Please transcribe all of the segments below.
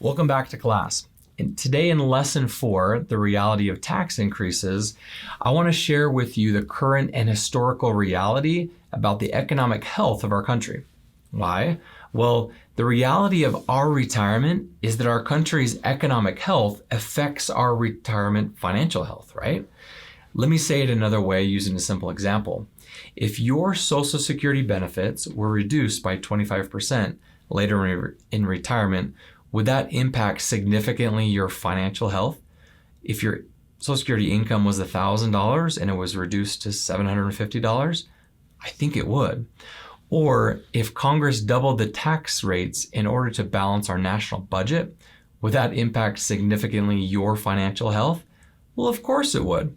Welcome back to class. And today in lesson 4, the reality of tax increases, I want to share with you the current and historical reality about the economic health of our country. Why? Well, the reality of our retirement is that our country's economic health affects our retirement financial health, right? Let me say it another way using a simple example. If your Social Security benefits were reduced by 25% later in retirement, would that impact significantly your financial health? If your Social Security income was $1,000 and it was reduced to $750, I think it would. Or if Congress doubled the tax rates in order to balance our national budget, would that impact significantly your financial health? Well, of course it would.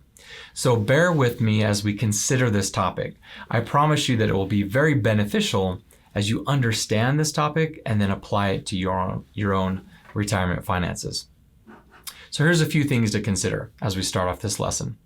So bear with me as we consider this topic. I promise you that it will be very beneficial as you understand this topic and then apply it to your own retirement finances. So here's a few things to consider as we start off this lesson.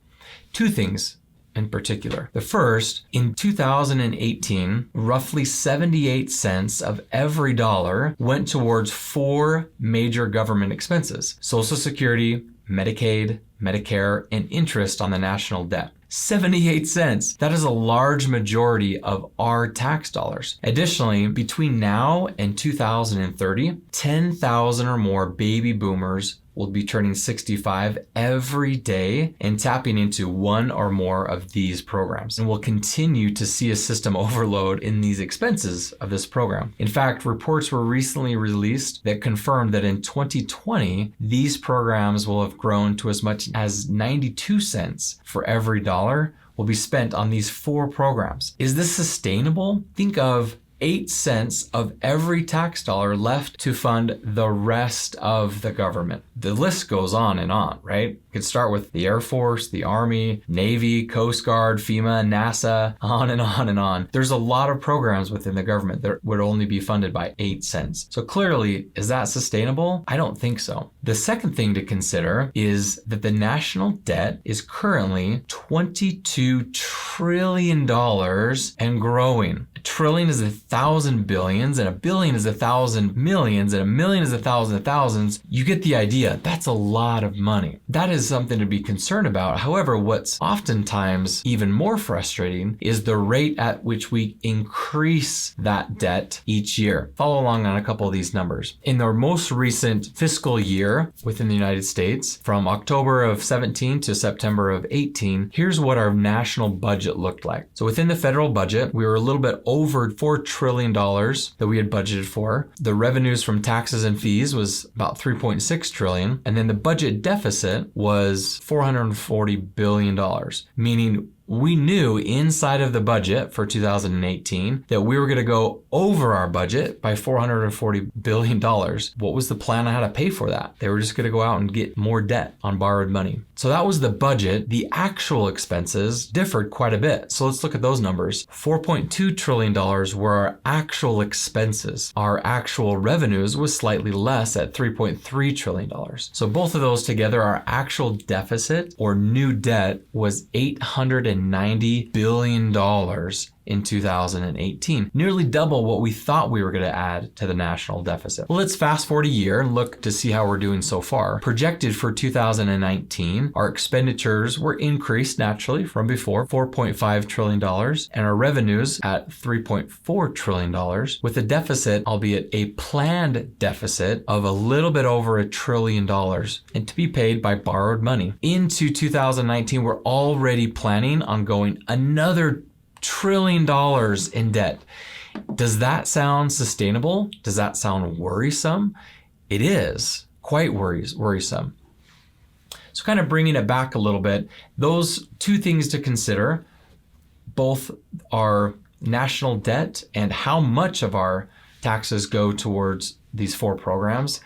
Two things in particular. The first, in 2018, roughly 78 cents of every dollar went towards 4 major government expenses: Social Security, Medicaid, Medicare, and interest on the national debt. 78 cents. That is a large majority of our tax dollars. Additionally, between now and 2030, 10,000 or more baby boomers will be turning 65 every day and tapping into one or more of these programs. And we'll continue to see a system overload in these expenses of this program. In fact, reports were recently released that confirmed that in 2020, these programs will have grown to as much as 92 cents for every dollar will be spent on these 4 programs. Is this sustainable? Think of 8 cents of every tax dollar left to fund the rest of the government. The list goes on and on, right? You could start with the Air Force, the Army, Navy, Coast Guard, FEMA, NASA, on and on and on. There's a lot of programs within the government that would only be funded by 8 cents. So clearly, is that sustainable? I don't think so. The second thing to consider is that the national debt is currently $22 trillion and growing. A trillion is 1,000 billions, and a billion is 1,000 millions, and a million is 1,000 thousands. You get the idea. That's a lot of money. That is something to be concerned about. However, what's oftentimes even more frustrating is the rate at which we increase that debt each year. Follow along on a couple of these numbers. In the most recent fiscal year within the United States, from October of 17 to September of 18, here's what our national budget looked like. So within the federal budget, we were a little bit over $4 trillion that we had budgeted for. The revenues from taxes and fees was about $3.6 trillion. And then the budget deficit was $440 billion, meaning we knew inside of the budget for 2018 that we were going to go over our budget by $440 billion. What was the plan on how to pay for that? They were just going to go out and get more debt on borrowed money. So that was the budget. The actual expenses differed quite a bit. So let's look at those numbers. $4.2 trillion were our actual expenses. Our actual revenues was slightly less at $3.3 trillion. So both of those together, our actual deficit or new debt was $890 billion in 2018, nearly double what we thought we were going to add to the national deficit. Well, let's fast forward a year and look to see how we're doing so far. Projected for 2019, our expenditures were increased naturally from before, $4.5 trillion, and our revenues at $3.4 trillion, with a deficit, albeit a planned deficit, of a little bit over $1 trillion, and to be paid by borrowed money. Into 2019, we're already planning on going another $1 trillion in debt. Does that sound sustainable? Does that sound worrisome? It is quite worrisome. So kind of bringing it back a little bit, those two things to consider, both our national debt and how much of our taxes go towards these 4 programs.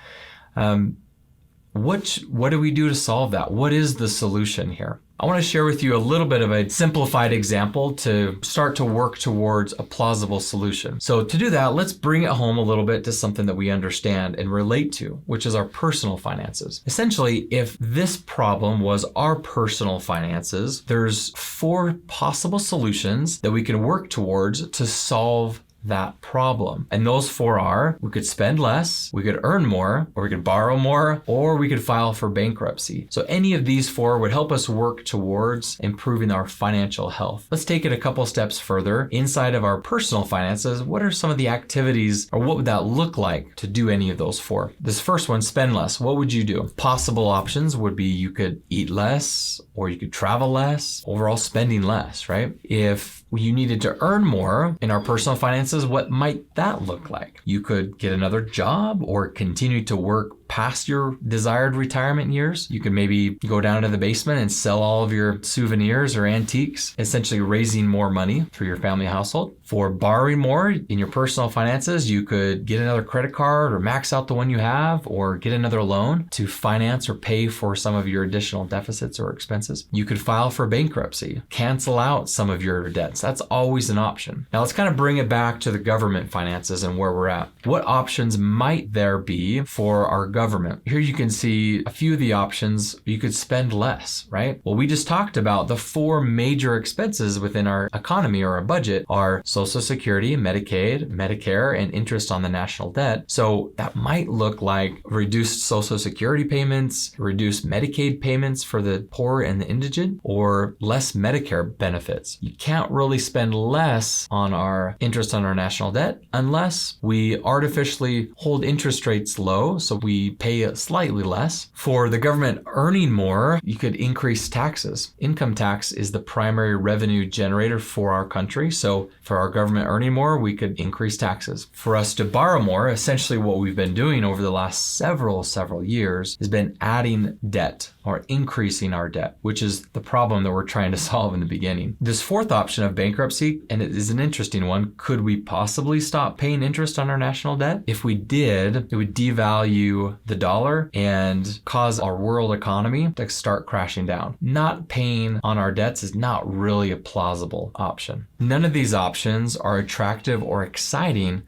What do we do to solve that? What is the solution here? I want to share with you a little bit of a simplified example to start to work towards a plausible solution. So to do that, let's bring it home a little bit to something that we understand and relate to, which is our personal finances. Essentially, if this problem was our personal finances, there's 4 possible solutions that we can work towards to solve that problem. And those four are: we could spend less, we could earn more, or we could borrow more, or we could file for bankruptcy. So any of these four would help us work towards improving our financial health. Let's take it a couple steps further. Inside of our personal finances, what are some of the activities, or what would that look like to do any of those four? This first one, spend less. What would you do? Possible options would be you could eat less, or you could travel less, overall spending less, right? If you needed to earn more in our personal finances, what might that look like? You could get another job or continue to work past your desired retirement years. You could maybe go down to the basement and sell all of your souvenirs or antiques, essentially raising more money for your family household. For borrowing more in your personal finances, you could get another credit card or max out the one you have, or get another loan to finance or pay for some of your additional deficits or expenses. You could file for bankruptcy, cancel out some of your debts. That's always an option. Now let's kind of bring it back to the government finances and where we're at. What options might there be for our government? Here you can see a few of the options. You could spend less, right? Well, we just talked about the four major expenses within our economy or our budget are Social Security, Medicaid, Medicare, and interest on the national debt. So that might look like reduced Social Security payments, reduced Medicaid payments for the poor and the indigent, or less Medicare benefits. You can't really spend less on our interest on our national debt unless we artificially hold interest rates low, so we pay slightly less. For the government earning more, you could increase taxes. Income tax is the primary revenue generator for our country, so for our government earning more, we could increase taxes. For us to borrow more, essentially what we've been doing over the last several years has been adding debt or increasing our debt, which is the problem that we're trying to solve in the beginning. This fourth option of bankruptcy, and it is an interesting one, could we possibly stop paying interest on our national debt? If we did, it would devalue the dollar and cause our world economy to start crashing down. Not paying on our debts is not really a plausible option. None of these options are attractive or exciting,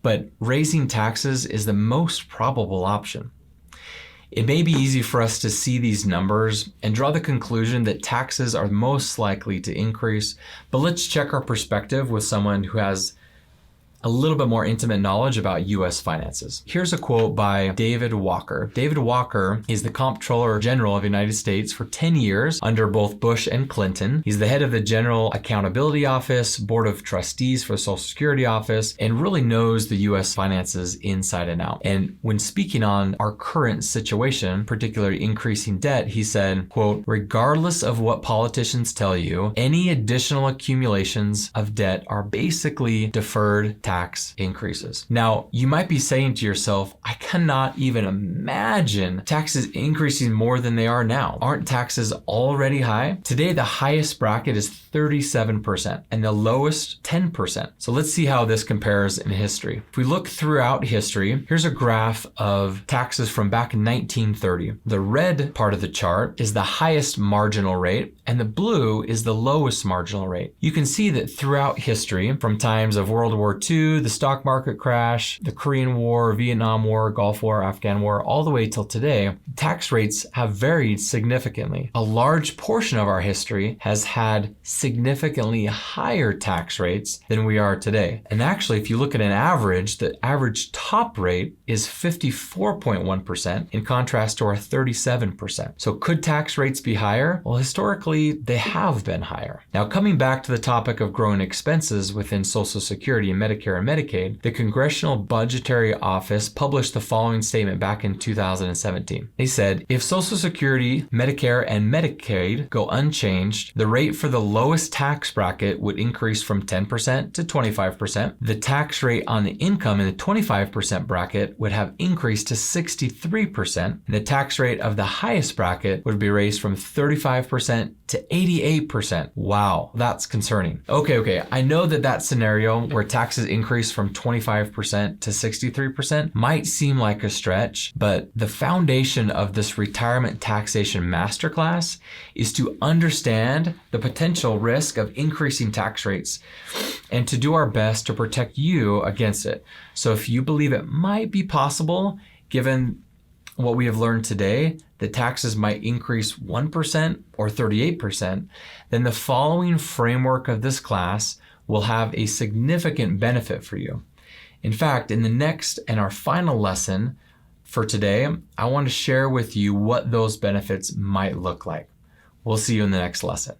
but raising taxes is the most probable option. It may be easy for us to see these numbers and draw the conclusion that taxes are most likely to increase, but let's check our perspective with someone who has a little bit more intimate knowledge about U.S. finances. Here's a quote by David Walker. David Walker is the Comptroller General of the United States for 10 years under both Bush and Clinton. He's the head of the General Accountability Office, Board of Trustees for the Social Security Office, and really knows the U.S. finances inside and out. And when speaking on our current situation, particularly increasing debt, he said, quote, "Regardless of what politicians tell you, any additional accumulations of debt are basically deferred tax increases." Now, you might be saying to yourself, I cannot even imagine taxes increasing more than they are now. Aren't taxes already high? Today, the highest bracket is 37% and the lowest 10%. So let's see how this compares in history. If we look throughout history, here's a graph of taxes from back in 1930. The red part of the chart is the highest marginal rate and the blue is the lowest marginal rate. You can see that throughout history, from times of World War II, the stock market crash, the Korean War, Vietnam War, Gulf War, Afghan War, all the way till today, tax rates have varied significantly. A large portion of our history has had significantly higher tax rates than we are today. And actually, if you look at an average, the average top rate is 54.1% in contrast to our 37%. So could tax rates be higher? Well, historically, they have been higher. Now, coming back to the topic of growing expenses within Social Security and Medicare and Medicaid, the Congressional Budgetary Office published the following statement back in 2017. They said, if Social Security, Medicare, and Medicaid go unchanged, the rate for the lowest tax bracket would increase from 10% to 25%. The tax rate on the income in the 25% bracket would have increased to 63%. And the tax rate of the highest bracket would be raised from 35% to 88%. Wow, that's concerning. Okay, I know that scenario where taxes increase from 25% to 63% might seem like a stretch, but the foundation of this retirement taxation masterclass is to understand the potential risk of increasing tax rates and to do our best to protect you against it. So if you believe it might be possible, given what we have learned today, that taxes might increase 1% or 38%, then the following framework of this class will have a significant benefit for you. In fact, in the next and our final lesson for today, I want to share with you what those benefits might look like. We'll see you in the next lesson.